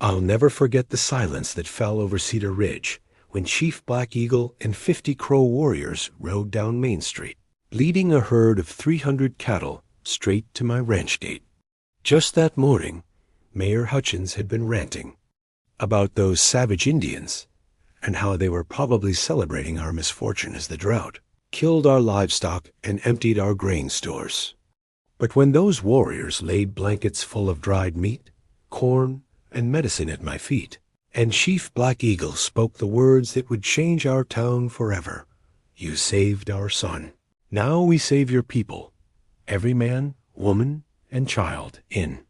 I'll never forget the silence that fell over Cedar Ridge when Chief Black Eagle and 50 Crow warriors rode down Main Street, leading a herd of 300 cattle straight to my ranch gate. Just that morning, Mayor Hutchins had been ranting about those savage Indians and how they were probably celebrating our misfortune as the drought killed our livestock and emptied our grain stores. But when those warriors laid blankets full of dried meat, corn, and medicine at my feet, and Chief Black Eagle spoke the words that would change our town forever, "You saved our son. Now we save your people, every man, woman, and child in."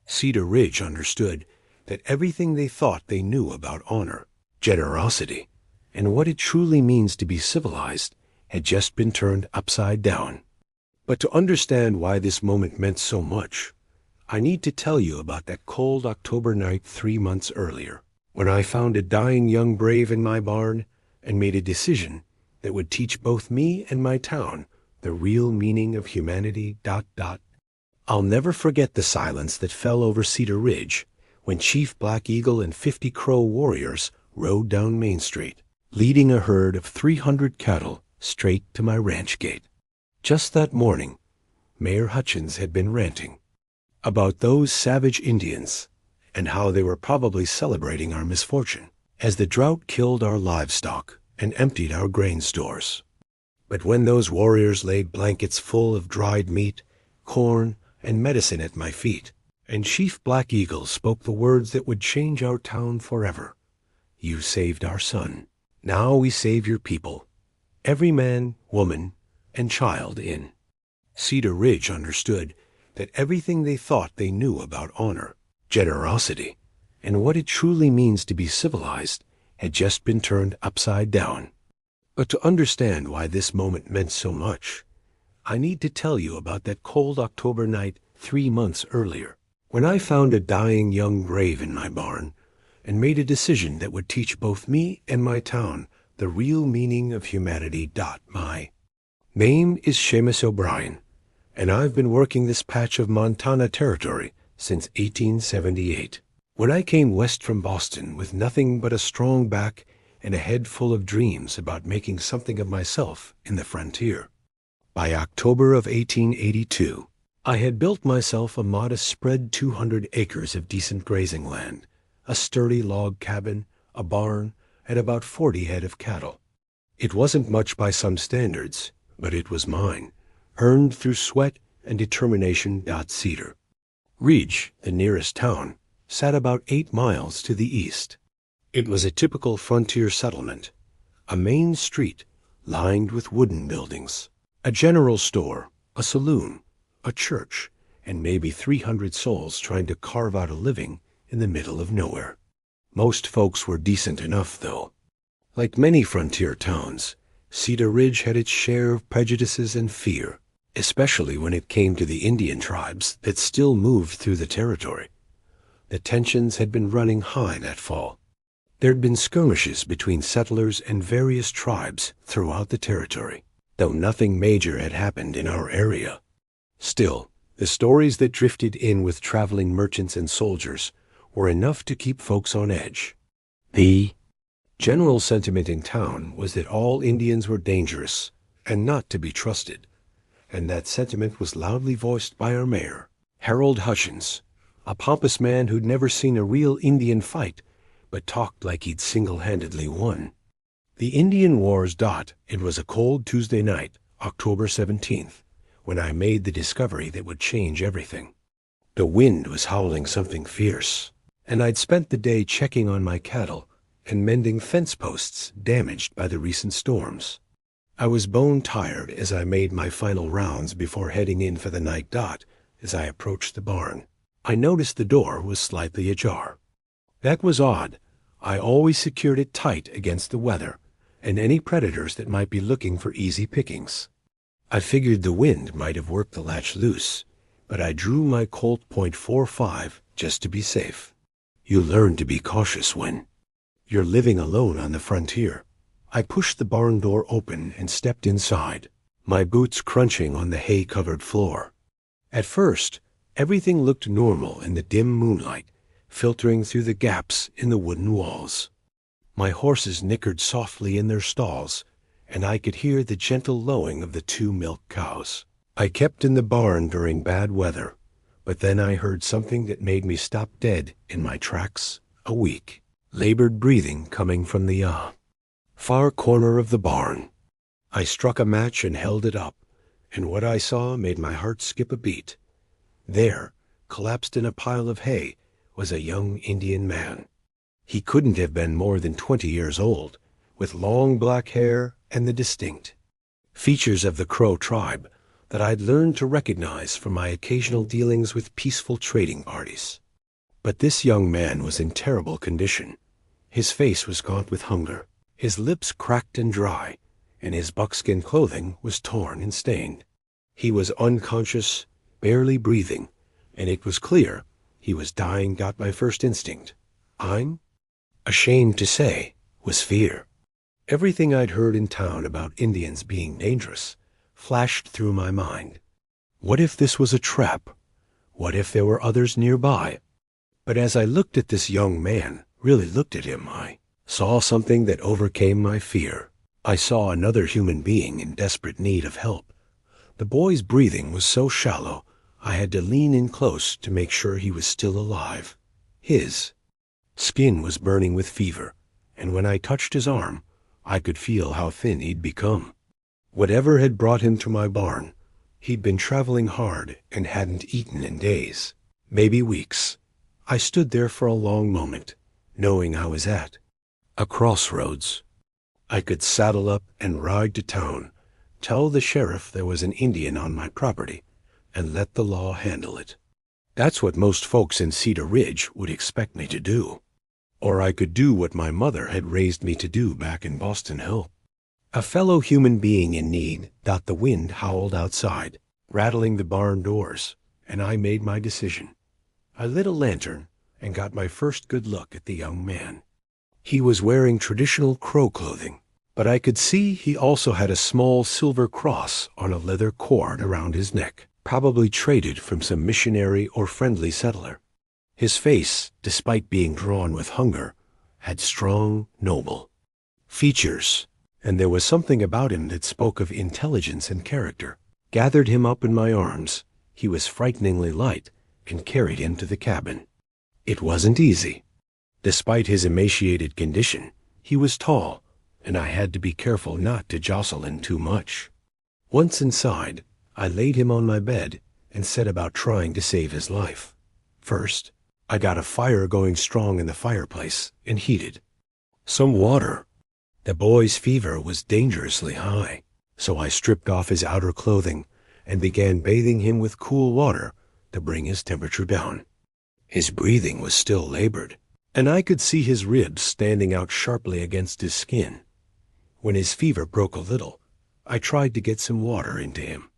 Cedar Ridge understood that everything they thought they knew about honor, generosity, and what it truly means to be civilized had just been turned upside down. But to understand why this moment meant so much, I need to tell you about that cold October night 3 months earlier, when I found a dying young brave in my barn and made a decision that would teach both me and my town the real meaning of humanity. I'll never forget the silence that fell over Cedar Ridge when Chief Black Eagle and 50 Crow warriors rode down Main Street, leading a herd of 300 cattle straight to my ranch gate. Just that morning, Mayor Hutchins had been ranting about those savage Indians and how they were probably celebrating our misfortune as the drought killed our livestock and emptied our grain stores. But when those warriors laid blankets full of dried meat, corn, and medicine at my feet, and Chief Black Eagle spoke the words that would change our town forever, "You saved our son. Now we save your people, every man, woman, and child in." Cedar Ridge understood that everything they thought they knew about honor, generosity, and what it truly means to be civilized had just been turned upside down. But to understand why this moment meant so much, I need to tell you about that cold October night 3 months earlier, when I found a dying young brave in my barn and made a decision that would teach both me and my town the real meaning of humanity. My name is Seamus O'Brien, and I've been working this patch of Montana territory since 1878. When I came west from Boston with nothing but a strong back and a head full of dreams about making something of myself in the frontier. By October of 1882, I had built myself a modest spread 200 acres of decent grazing land, a sturdy log cabin, a barn, and about 40 head of cattle. It wasn't much by some standards, but it was mine, earned through sweat and determination. Cedar Ridge, the nearest town, sat about 8 miles to the east. It was a typical frontier settlement, a main street lined with wooden buildings, a general store, a saloon, a church, and maybe 300 souls trying to carve out a living in the middle of nowhere. Most folks were decent enough, though. Like many frontier towns, Cedar Ridge had its share of prejudices and fear, especially when it came to the Indian tribes that still moved through the territory. The tensions had been running high that fall. There'd been skirmishes between settlers and various tribes throughout the territory, though nothing major had happened in our area. Still, the stories that drifted in with traveling merchants and soldiers were enough to keep folks on edge. The general sentiment in town was that all Indians were dangerous and not to be trusted, and that sentiment was loudly voiced by our mayor, Harold Hutchins, a pompous man who'd never seen a real Indian fight, but talked like he'd single-handedly won. The Indian Wars. It was a cold Tuesday night, October 17th, when I made the discovery that would change everything. The wind was howling something fierce, and I'd spent the day checking on my cattle and mending fence posts damaged by the recent storms. I was bone-tired as I made my final rounds before heading in for the night. As I approached the barn, I noticed the door was slightly ajar. That was odd. I always secured it tight against the weather and any predators that might be looking for easy pickings. I figured the wind might have worked the latch loose, but I drew my Colt .45 just to be safe. You learn to be cautious when you're living alone on the frontier. I pushed the barn door open and stepped inside, my boots crunching on the hay-covered floor. At first, everything looked normal in the dim moonlight, filtering through the gaps in the wooden walls. My horses nickered softly in their stalls, and I could hear the gentle lowing of the 2 milk cows. I kept in the barn during bad weather, but then I heard something that made me stop dead in my tracks. A weak, labored breathing coming from the far corner of the barn. I struck a match and held it up, and what I saw made my heart skip a beat. There, collapsed in a pile of hay, was a young Indian man. He couldn't have been more than 20 years old, with long black hair and the distinct features of the Crow tribe that I'd learned to recognize from my occasional dealings with peaceful trading parties. But this young man was in terrible condition. His face was gaunt with hunger, his lips cracked and dry, and his buckskin clothing was torn and stained. He was unconscious, barely breathing, and it was clear he was dying. Got my first instinct, I'm ashamed to say, was fear. Everything I'd heard in town about Indians being dangerous flashed through my mind. What if this was a trap? What if there were others nearby? But as I looked at this young man, really looked at him, I saw something that overcame my fear. I saw another human being in desperate need of help. The boy's breathing was so shallow, I had to lean in close to make sure he was still alive. His skin was burning with fever, and when I touched his arm, I could feel how thin he'd become. Whatever had brought him to my barn, he'd been traveling hard and hadn't eaten in days, maybe weeks. I stood there for a long moment, knowing I was at a crossroads. I could saddle up and ride to town, tell the sheriff there was an Indian on my property, and let the law handle it. That's what most folks in Cedar Ridge would expect me to do. Or I could do what my mother had raised me to do back in Boston Hill. A fellow human being in need. The wind howled outside, rattling the barn doors, and I made my decision. I lit a lantern and got my first good look at the young man. He was wearing traditional Crow clothing, but I could see he also had a small silver cross on a leather cord around his neck, probably traded from some missionary or friendly settler. His face, despite being drawn with hunger, had strong, noble features, and there was something about him that spoke of intelligence and character. Gathered him up in my arms. He was frighteningly light, and carried him to the cabin. It wasn't easy. Despite his emaciated condition, he was tall, and I had to be careful not to jostle him too much. Once inside, I laid him on my bed and set about trying to save his life. First, I got a fire going strong in the fireplace and heated some water. The boy's fever was dangerously high, so I stripped off his outer clothing and began bathing him with cool water to bring his temperature down. His breathing was still labored, and I could see his ribs standing out sharply against his skin. When his fever broke a little, I tried to get some water into him.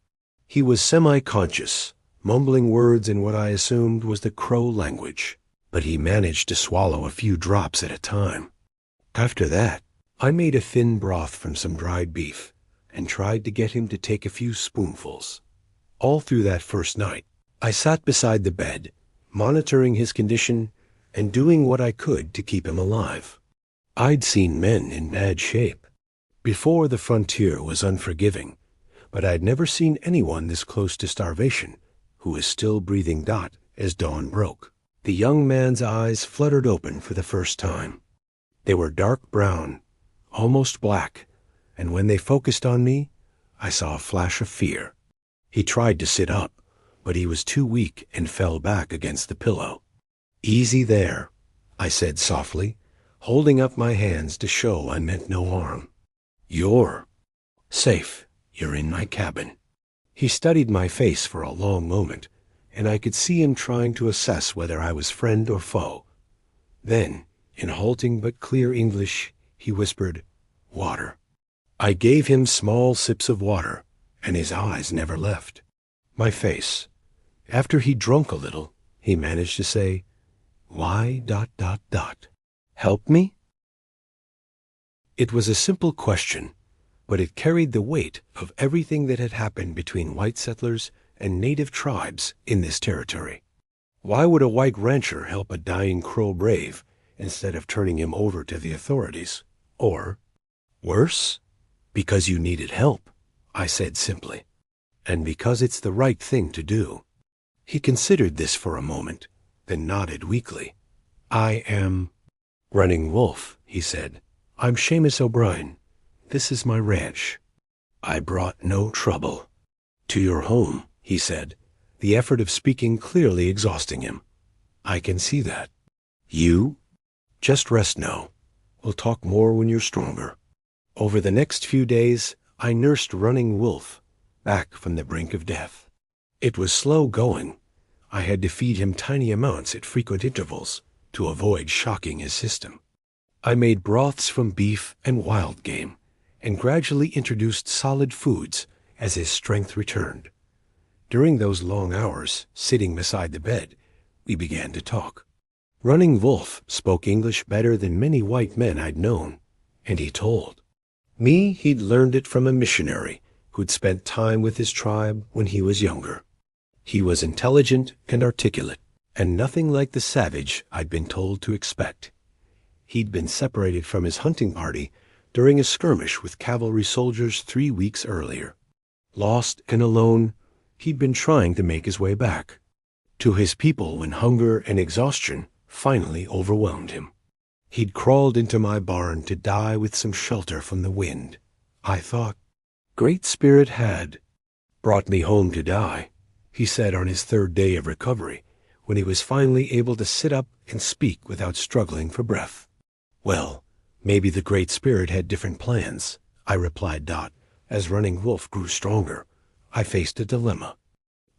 He was semi-conscious, mumbling words in what I assumed was the Crow language, but he managed to swallow a few drops at a time. After that, I made a thin broth from some dried beef and tried to get him to take a few spoonfuls. All through that first night, I sat beside the bed, monitoring his condition and doing what I could to keep him alive. I'd seen men in bad shape. Before, the frontier was unforgiving, but I'd never seen anyone this close to starvation who was still breathing. As dawn broke, the young man's eyes fluttered open for the first time. They were dark brown, almost black, and when they focused on me, I saw a flash of fear. He tried to sit up, but he was too weak and fell back against the pillow. "Easy there," I said softly, holding up my hands to show I meant no harm. "You're safe. You're in my cabin." He studied my face for a long moment, and I could see him trying to assess whether I was friend or foe. Then, in halting but clear English, he whispered, "Water." I gave him small sips of water, and his eyes never left my face. After he drunk a little, he managed to say, "Why ... help me?" It was a simple question, but it carried the weight of everything that had happened between white settlers and native tribes in this territory. Why would a white rancher help a dying Crow brave instead of turning him over to the authorities? Or, worse, because you needed help, I said simply, and because it's the right thing to do. He considered this for a moment, then nodded weakly. I am Running Wolf, he said. I'm Seamus O'Brien. This is my ranch. I brought no trouble. To your home, he said, the effort of speaking clearly exhausting him. I can see that. You? Just rest now. We'll talk more when you're stronger. Over the next few days, I nursed Running Wolf, back from the brink of death. It was slow going. I had to feed him tiny amounts at frequent intervals to avoid shocking his system. I made broths from beef and wild game, and gradually introduced solid foods as his strength returned. During those long hours, sitting beside the bed, we began to talk. Running Wolf spoke English better than many white men I'd known, and he told me he'd learned it from a missionary who'd spent time with his tribe when he was younger. He was intelligent and articulate, and nothing like the savage I'd been told to expect. He'd been separated from his hunting party during a skirmish with cavalry soldiers 3 weeks earlier. Lost and alone, he'd been trying to make his way back to his people when hunger and exhaustion finally overwhelmed him. He'd crawled into my barn to die with some shelter from the wind. I thought, Great Spirit had brought me home to die, he said on his 3rd day of recovery, when he was finally able to sit up and speak without struggling for breath. Well, maybe the Great Spirit had different plans, I replied. As Running Wolf grew stronger, I faced a dilemma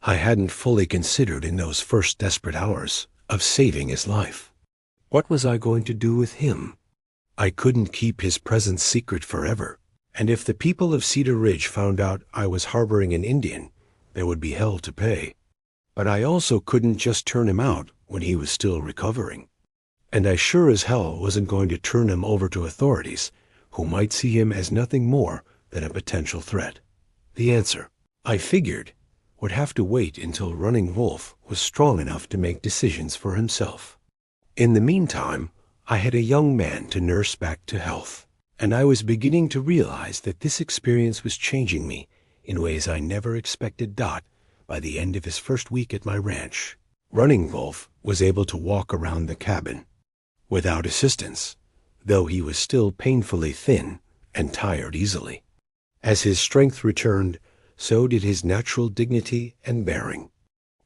I hadn't fully considered in those first desperate hours of saving his life. What was I going to do with him? I couldn't keep his presence secret forever, and if the people of Cedar Ridge found out I was harboring an Indian, there would be hell to pay. But I also couldn't just turn him out when he was still recovering. And I sure as hell wasn't going to turn him over to authorities who might see him as nothing more than a potential threat. The answer, I figured, would have to wait until Running Wolf was strong enough to make decisions for himself. In the meantime, I had a young man to nurse back to health, and I was beginning to realize that this experience was changing me in ways I never expected. By the end of his first week at my ranch, Running Wolf was able to walk around the cabin without assistance, though he was still painfully thin and tired easily. As his strength returned, so did his natural dignity and bearing.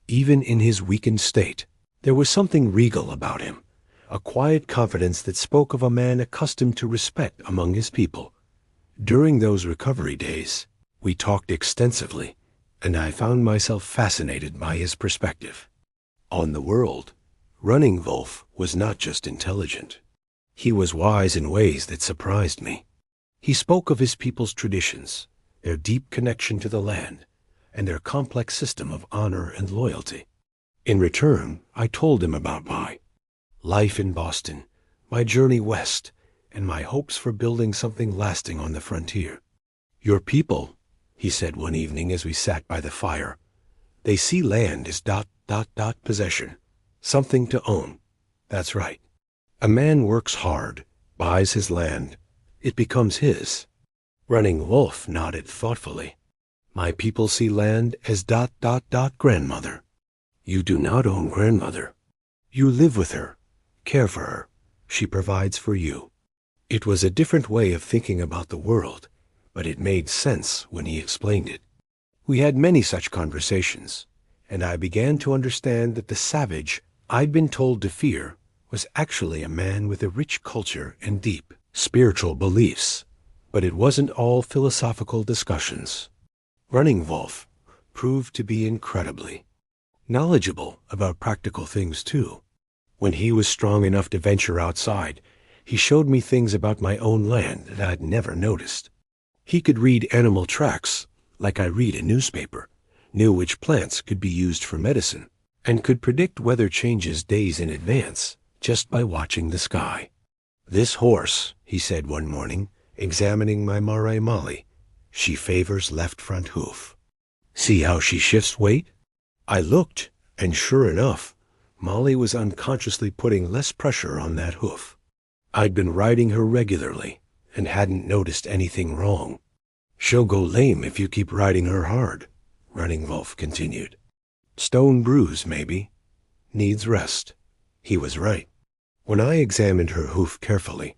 Even in his weakened state, there was something regal about him, a quiet confidence that spoke of a man accustomed to respect among his people. During those recovery days, we talked extensively, and I found myself fascinated by his perspective on the world. Running Wolf was not just intelligent. He was wise in ways that surprised me. He spoke of his people's traditions, their deep connection to the land, and their complex system of honor and loyalty. In return, I told him about my life in Boston, my journey west, and my hopes for building something lasting on the frontier. Your people, he said one evening as we sat by the fire, they see land as ... possession, something to own. That's right. A man works hard, buys his land, it becomes his. Running Wolf nodded thoughtfully. My people see land as ... grandmother. You do not own grandmother. You live with her, care for her. She provides for you. It was a different way of thinking about the world, but it made sense when he explained it. We had many such conversations, and I began to understand that the savage I'd been told to fear was actually a man with a rich culture and deep spiritual beliefs. But it wasn't all philosophical discussions. Running Wolf proved to be incredibly knowledgeable about practical things too. When he was strong enough to venture outside, he showed me things about my own land that I'd never noticed. He could read animal tracks like I read a newspaper, knew which plants could be used for medicine, and could predict weather changes days in advance just by watching the sky. This horse, he said one morning, examining my Mare Molly, she favors left front hoof. See how she shifts weight? I looked, and sure enough, Molly was unconsciously putting less pressure on that hoof. I'd been riding her regularly and hadn't noticed anything wrong. She'll go lame if you keep riding her hard, Running Wolf continued. Stone bruise, maybe. Needs rest. He was right. When I examined her hoof carefully,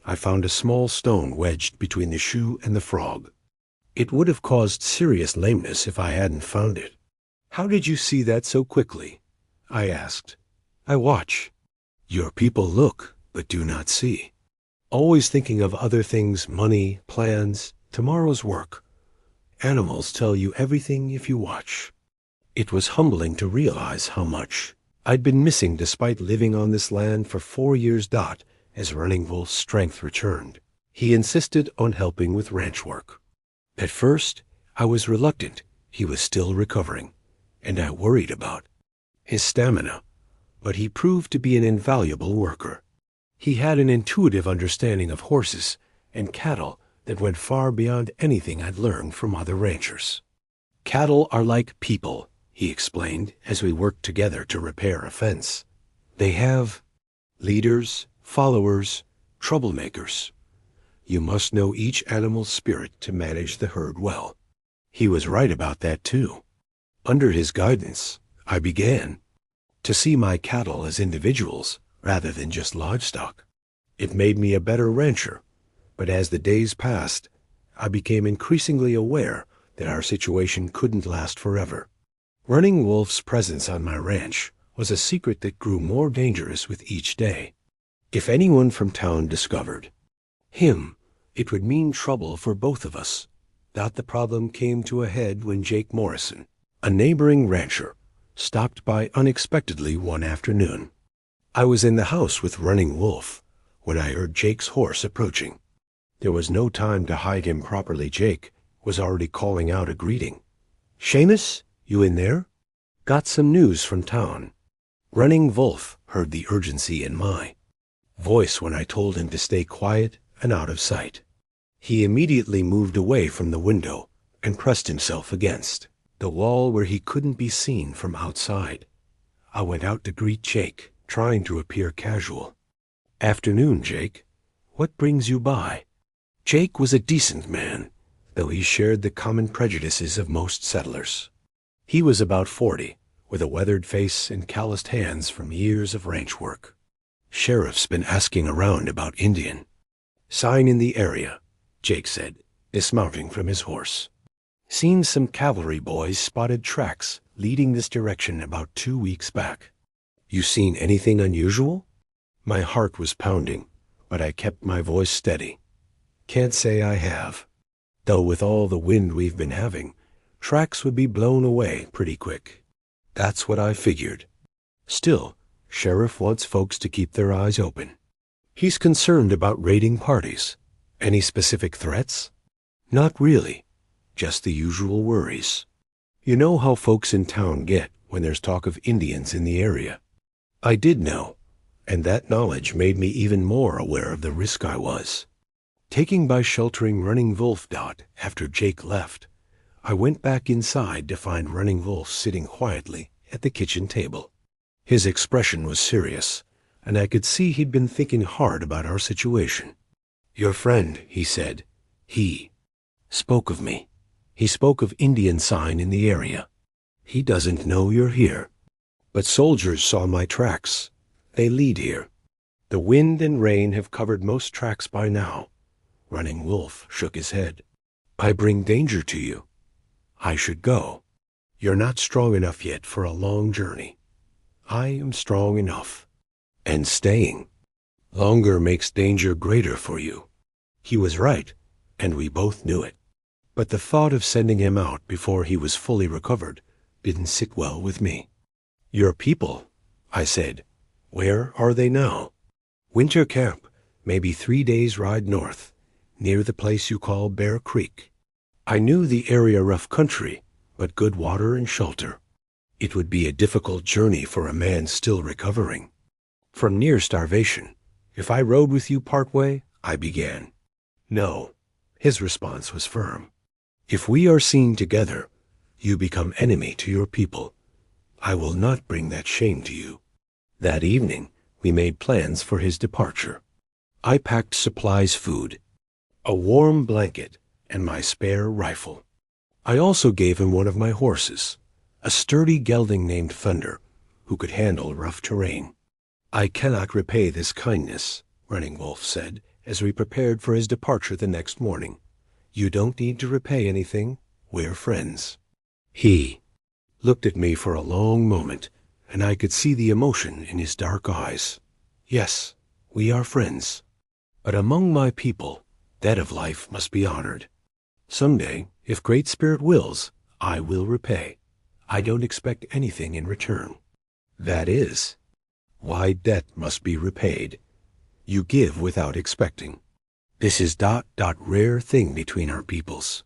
I found a small stone wedged between the shoe and the frog. It would have caused serious lameness if I hadn't found it. How did you see that so quickly? I asked. I watch. Your people look, but do not see. Always thinking of other things, money, plans, tomorrow's work. Animals tell you everything if you watch. It was humbling to realize how much I'd been missing despite living on this land for 4 years. As Running Wolf's strength returned, he insisted on helping with ranch work. At first, I was reluctant. He was still recovering, and I worried about his stamina, but he proved to be an invaluable worker. He had an intuitive understanding of horses and cattle that went far beyond anything I'd learned from other ranchers. Cattle are like people, he explained as we worked together to repair a fence. They have leaders, followers, troublemakers. You must know each animal's spirit to manage the herd well. He was right about that, too. Under his guidance, I began to see my cattle as individuals rather than just livestock. It made me a better rancher, but as the days passed, I became increasingly aware that our situation couldn't last forever. Running Wolf's presence on my ranch was a secret that grew more dangerous with each day. If anyone from town discovered him, it would mean trouble for both of us. The problem came to a head when Jake Morrison, a neighboring rancher, stopped by unexpectedly one afternoon. I was in the house with Running Wolf when I heard Jake's horse approaching. There was no time to hide him properly. Jake was already calling out a greeting. "Seamus, you in there? Got some news from town." Running Wolf heard the urgency in my voice when I told him to stay quiet and out of sight. He immediately moved away from the window and pressed himself against the wall where he couldn't be seen from outside. I went out to greet Jake, trying to appear casual. "Afternoon, Jake. What brings you by?" Jake was a decent man, though he shared the common prejudices of most settlers. He was about 40, with a weathered face and calloused hands from years of ranch work. "Sheriff's been asking around about Indian sign in the area," Jake said, dismounting from his horse. "Seen some cavalry boys spotted tracks leading this direction about 2 weeks back." "You seen anything unusual?" My heart was pounding, but I kept my voice steady. "Can't say I have. Though with all the wind we've been having, tracks would be blown away pretty quick." That's what I figured. Still, Sheriff wants folks to keep their eyes open. He's concerned about raiding parties. Any specific threats? Not really. Just the usual worries. You know how folks in town get when there's talk of Indians in the area. I did know, and that knowledge made me even more aware of the risk I was taking by sheltering Running Wolf. After Jake left, I went back inside to find Running Wolf sitting quietly at the kitchen table. His expression was serious, and I could see he'd been thinking hard about our situation. "Your friend," he said, he spoke of me. He spoke of Indian sign in the area. He doesn't know you're here. But soldiers saw my tracks. They lead here. The wind and rain have covered most tracks by now." Running Wolf shook his head. "I bring danger to you. I should go. You're not strong enough yet for a long journey. I am strong enough. And staying longer makes danger greater for you." He was right, and we both knew it. But the thought of sending him out before he was fully recovered didn't sit well with me. "Your people," I said. "Where are they now?" "Winter camp, maybe 3 days' ride north, near the place you call Bear Creek." I knew the area rough country, but good water and shelter. It would be a difficult journey for a man still recovering from near starvation. "If I rode with you part way," I began. "No." His response was firm. "If we are seen together, you become enemy to your people. I will not bring that shame to you." That evening, we made plans for his departure. I packed supplies, food, a warm blanket, and my spare rifle. I also gave him one of my horses, a sturdy gelding named Thunder, who could handle rough terrain. "I cannot repay this kindness," Running Wolf said, as we prepared for his departure the next morning. "You don't need to repay anything. We're friends." He looked at me for a long moment, and I could see the emotion in his dark eyes. "Yes, we are friends. But among my people, debt of life must be honored. Someday, if Great Spirit wills, I will repay. I don't expect anything in return. That is why debt must be repaid. You give without expecting. This is ... rare thing between our peoples."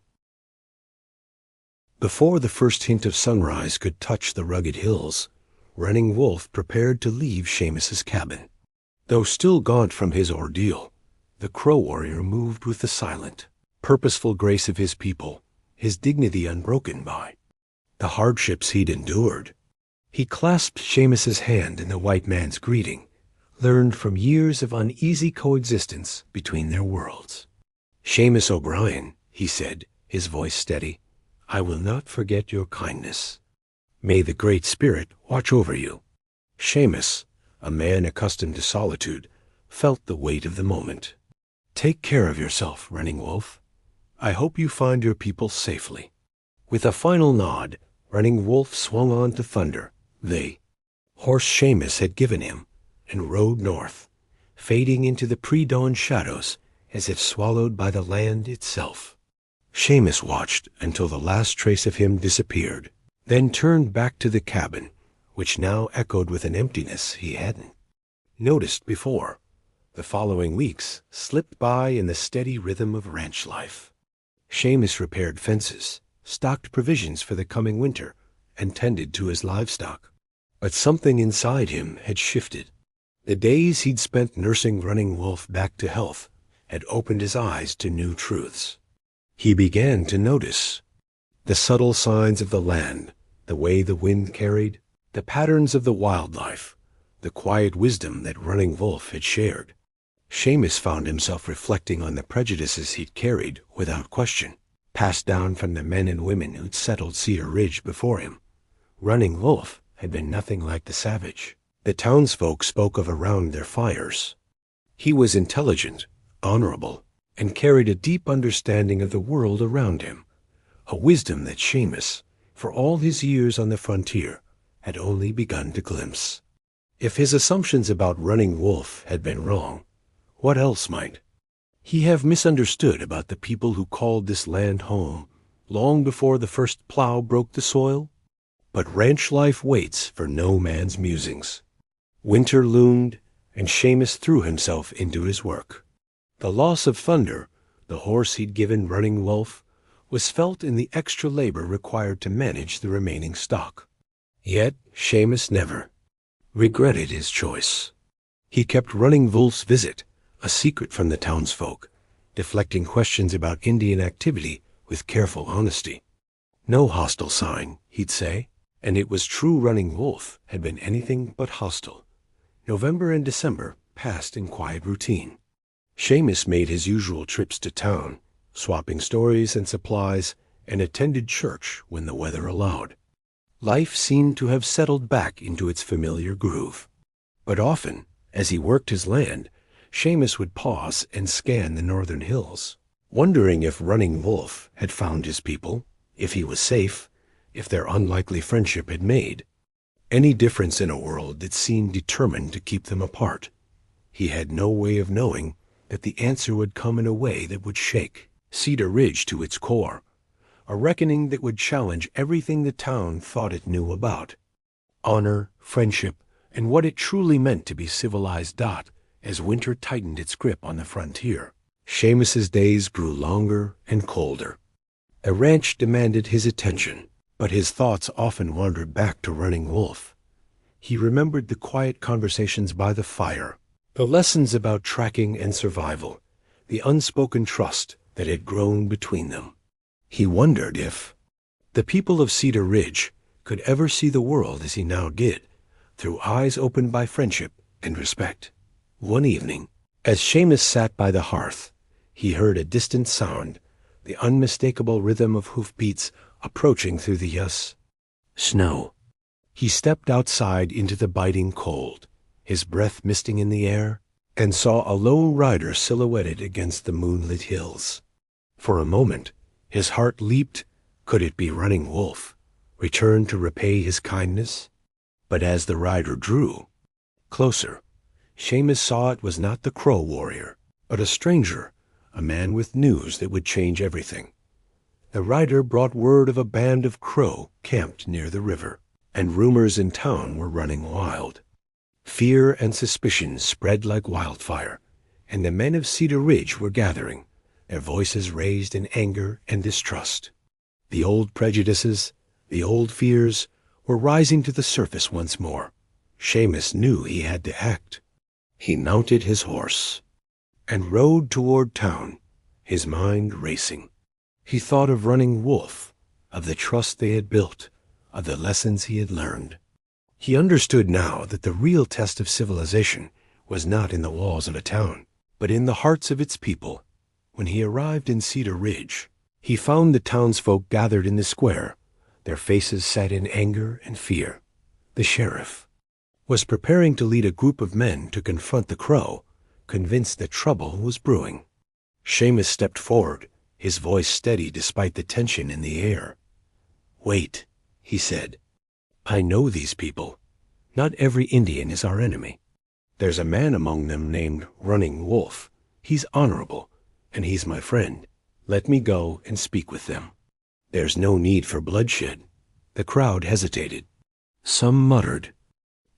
Before the first hint of sunrise could touch the rugged hills, Running Wolf prepared to leave Seamus's cabin. Though still gaunt from his ordeal, the Crow warrior moved with the silent, purposeful grace of his people, his dignity unbroken by the hardships he'd endured. He clasped Seamus's hand in the white man's greeting, learned from years of uneasy coexistence between their worlds. "Seamus O'Brien," he said, his voice steady, "I will not forget your kindness. May the Great Spirit watch over you." Seamus, a man accustomed to solitude, felt the weight of the moment. "Take care of yourself, Running Wolf. I hope you find your people safely." With a final nod, Running Wolf swung on to Thunder, the horse Seamus had given him, and rode north, fading into the pre-dawn shadows as if swallowed by the land itself. Seamus watched until the last trace of him disappeared, then turned back to the cabin, which now echoed with an emptiness he hadn't noticed before. The following weeks slipped by in the steady rhythm of ranch life. Seamus repaired fences, stocked provisions for the coming winter, and tended to his livestock. But something inside him had shifted. The days he'd spent nursing Running Wolf back to health had opened his eyes to new truths. He began to notice the subtle signs of the land, the way the wind carried, the patterns of the wildlife, the quiet wisdom that Running Wolf had shared. Seamus found himself reflecting on the prejudices he'd carried without question, passed down from the men and women who'd settled Cedar Ridge before him. Running Wolf had been nothing like the savage the townsfolk spoke of around their fires. He was intelligent, honorable, and carried a deep understanding of the world around him, a wisdom that Seamus, for all his years on the frontier, had only begun to glimpse. If his assumptions about Running Wolf had been wrong, what else might he have misunderstood about the people who called this land home long before the first plow broke the soil? But ranch life waits for no man's musings. Winter loomed, and Seamus threw himself into his work. The loss of Thunder, the horse he'd given Running Wolf, was felt in the extra labor required to manage the remaining stock. Yet Seamus never regretted his choice. He kept Running Wolf's visit a secret from the townsfolk, deflecting questions about Indian activity with careful honesty. No hostile sign, he'd say, and it was true Running Wolf had been anything but hostile. November and December passed in quiet routine. Seamus made his usual trips to town, swapping stories and supplies, and attended church when the weather allowed. Life seemed to have settled back into its familiar groove. But often, as he worked his land, Seamus would pause and scan the northern hills, wondering if Running Wolf had found his people, if he was safe, if their unlikely friendship had made any difference in a world that seemed determined to keep them apart. He had no way of knowing that the answer would come in a way that would shake Cedar Ridge to its core, a reckoning that would challenge everything the town thought it knew about honor, friendship, and what it truly meant to be civilized. As winter tightened its grip on the frontier, Seamus's days grew longer and colder. A ranch demanded his attention, but his thoughts often wandered back to Running Wolf. He remembered the quiet conversations by the fire, the lessons about tracking and survival, the unspoken trust that had grown between them. He wondered if the people of Cedar Ridge could ever see the world as he now did, through eyes opened by friendship and respect. One evening, as Seamus sat by the hearth, he heard a distant sound, the unmistakable rhythm of hoofbeats approaching through the snow. He stepped outside into the biting cold, his breath misting in the air, and saw a lone rider silhouetted against the moonlit hills. For a moment, his heart leaped. Could it be Running Wolf, returned to repay his kindness? But as the rider drew closer, Seamus saw it was not the Crow warrior, but a stranger, a man with news that would change everything. The rider brought word of a band of Crow camped near the river, and rumors in town were running wild. Fear and suspicion spread like wildfire, and the men of Cedar Ridge were gathering, their voices raised in anger and distrust. The old prejudices, the old fears, were rising to the surface once more. Seamus knew he had to act. He mounted his horse and rode toward town, his mind racing. He thought of Running Wolf, of the trust they had built, of the lessons he had learned. He understood now that the real test of civilization was not in the walls of a town, but in the hearts of its people. When he arrived in Cedar Ridge, he found the townsfolk gathered in the square, their faces set in anger and fear. The sheriff was preparing to lead a group of men to confront the Crow, convinced that trouble was brewing. Seamus stepped forward, his voice steady despite the tension in the air. "Wait," he said. "I know these people. Not every Indian is our enemy. There's a man among them named Running Wolf. He's honorable, and he's my friend. Let me go and speak with them. There's no need for bloodshed." The crowd hesitated. Some muttered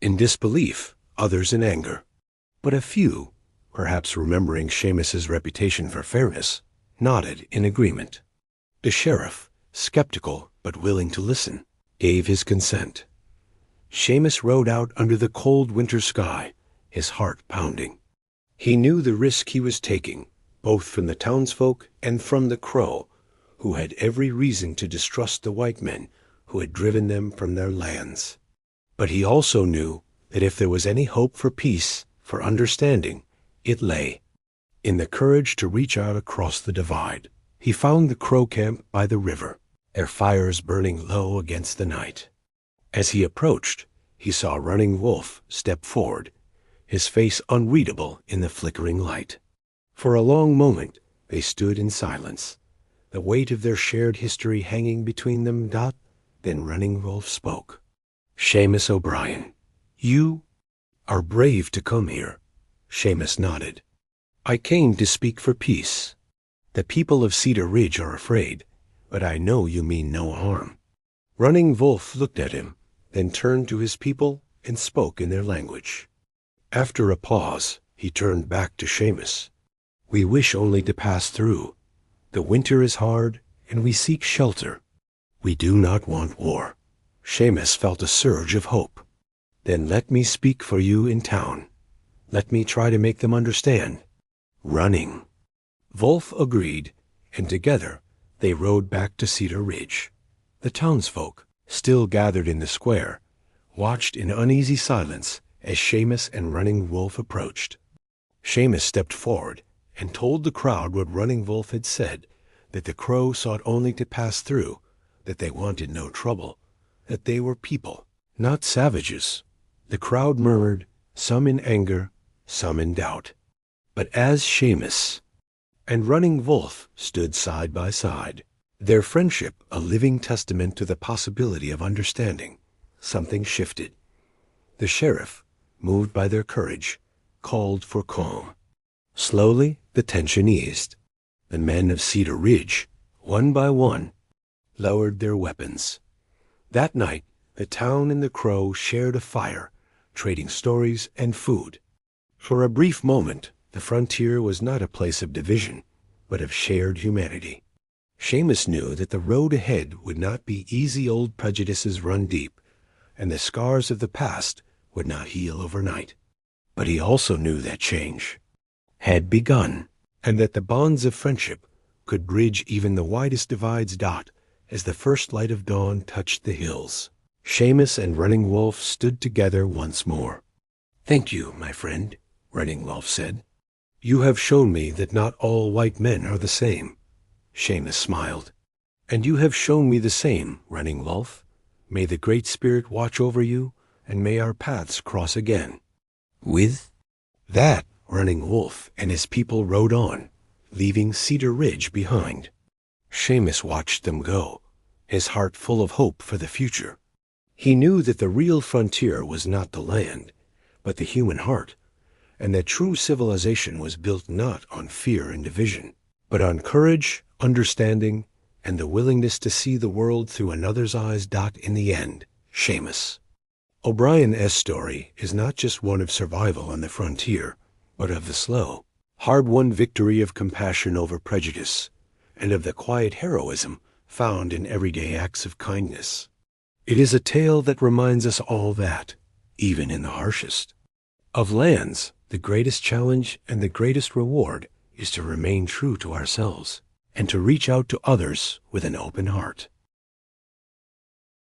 in disbelief, others in anger. But a few, perhaps remembering Seamus's reputation for fairness, nodded in agreement. The sheriff, skeptical but willing to listen, gave his consent. Seamus rode out under the cold winter sky, his heart pounding. He knew the risk he was taking, both from the townsfolk and from the Crow, who had every reason to distrust the white men who had driven them from their lands. But he also knew that if there was any hope for peace, for understanding, it lay in the courage to reach out across the divide. He found the Crow camp by the river, their fires burning low against the night. As he approached, he saw Running Wolf step forward, his face unreadable in the flickering light. For a long moment they stood in silence, the weight of their shared history hanging between them. Then Running Wolf spoke. "Seamus O'Brien, you are brave to come here." Seamus nodded. "I came to speak for peace. The people of Cedar Ridge are afraid, but I know you mean no harm." Running Wolf looked at him, then turned to his people and spoke in their language. After a pause, he turned back to Seamus. "We wish only to pass through. The winter is hard, and we seek shelter. We do not want war." Seamus felt a surge of hope. "Then let me speak for you in town. Let me try to make them understand." Running Wolf agreed, and together they rode back to Cedar Ridge. The townsfolk, still gathered in the square, watched in uneasy silence as Seamus and Running Wolf approached. Seamus stepped forward and told the crowd what Running Wolf had said, that the Crow sought only to pass through, that they wanted no trouble, that they were people, not savages. The crowd murmured, some in anger, some in doubt. But as Seamus and Running Wolf stood side by side, their friendship a living testament to the possibility of understanding, something shifted. The sheriff, moved by their courage, called for calm. Slowly the tension eased. The men of Cedar Ridge, one by one, lowered their weapons. That night the town and the Crow shared a fire, trading stories and food. For a brief moment the frontier was not a place of division, but of shared humanity. Seamus knew that the road ahead would not be easy. Old prejudices run deep, and the scars of the past would not heal overnight. But he also knew that change had begun, and that the bonds of friendship could bridge even the widest divides. As the first light of dawn touched the hills, Seamus and Running Wolf stood together once more. "Thank you, my friend," Running Wolf said. "You have shown me that not all white men are the same." Seamus smiled. "And you have shown me the same, Running Wolf. May the Great Spirit watch over you, and may our paths cross again." With that, Running Wolf and his people rode on, leaving Cedar Ridge behind. Seamus watched them go, his heart full of hope for the future. He knew that the real frontier was not the land, but the human heart, and that true civilization was built not on fear and division, but on courage, understanding, and the willingness to see the world through another's eyes. In the end, Seamus. O'Brien's story is not just one of survival on the frontier, but of the slow, hard-won victory of compassion over prejudice, and of the quiet heroism found in everyday acts of kindness. It is a tale that reminds us all that, even in the harshest of lands, the greatest challenge and the greatest reward is to remain true to ourselves and to reach out to others with an open heart.